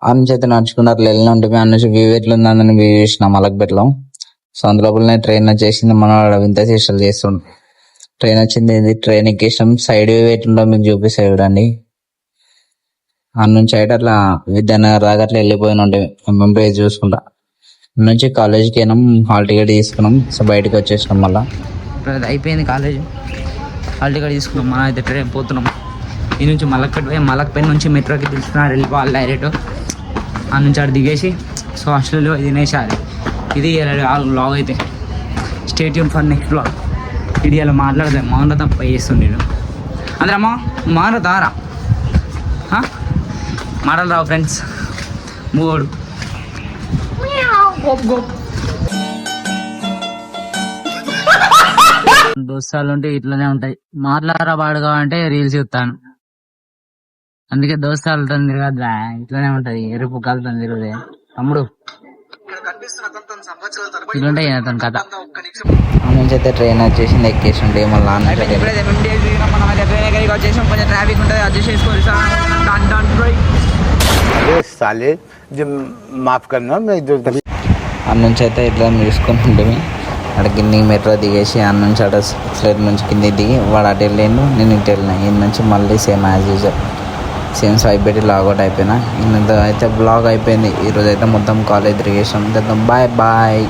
ఆ నుంచి అయితే నడుచుకుని అట్లా వెళ్ళిన ఉంటుంది. ఆ నుంచి వ్యూ ఎట్లుందని వ్యూ చూసిన మలక్పేటలో. సో అందులోపలనే ట్రైన్ వచ్చేసింది. మన వింత చేష్టలు చేస్తుండు. ట్రైన్ వచ్చింది, ట్రైన్ ఎక్కేసాం. సైడ్ వ్యూ ఎట్లుండో మీకు చూపిస్తా చూడండి. ఆ నుంచి అయితే అట్లా విద్యానగర్ దాకా అట్లా వెళ్ళిపోయిన ఉంటుంది ముంబై చూసుకుంటా. నుంచి కాలేజీకి వెళ్ళాం, హాల్ టికెట్ తీసుకున్నాం. సో బయటకు వచ్చేసినాం. మళ్ళీ అయిపోయింది కాలేజ్, హాల్ టికెట్ తీసుకున్నాం. మనం అయితే ట్రైన్ పోతున్నాం. ఈ నుంచి మలక్పేట పోయి మలక్పేట నుంచి మెట్రోకి తీసుకున్నారు, వెళ్ళిపోవాలి డైరెక్ట్. ఆ నుంచి అక్కడ దిగేసి సో హాస్టల్లో తినేసారి. ఇది బ్లాగ్ అయితే. Stay tune for next blog. ఇది అలా మాట్లాడతాను, మౌన తప్ప చేస్తుంది నేను. అందరమ్మా మౌన తారా మాటలు రావు ఫ్రెండ్స్. మూడు దోస్తాలు ఉంటే ఇట్లనే ఉంటాయి. మాట్లాడరా పాడుగా అంటే రీల్స్ చూస్తాను. అందుకే దోస్తాలతో తిరగద్దా, ఇట్లనే ఉంటది. ఎరుపు కాలుతో తిరుగుదే తమ్ముడు. ఇట్లుంటాయి అతని కథ. నుంచి అయితే ట్రైన్ వచ్చేసింది, ఎక్కేసి ఉంటే మళ్ళీ వచ్చేసి కొంచెం ట్రాఫిక్ ఉంటుంది, అడ్జస్ట్ చేసుకోవాలి. అన్న నుంచి అయితే ఇట్లా చూసుకుని ఉంటుంది. అక్కడ కిందికి మెట్రో దిగేసి అన్న నుంచి అక్కడ ఫ్లైట్ నుంచి కిందికి దిగి వాడు అటు వెళ్ళిండు, నేను ఇటు వెళ్ళినా. ఈ నుంచి మళ్ళీ same as usual same swipe పెట్టి లాగౌట్ అయిపోయినా. ఇంత అయితే బ్లాగ్ అయిపోయింది. ఈరోజు అయితే మొత్తం కాలేజ్ తిరిగేసాం. Bye bye.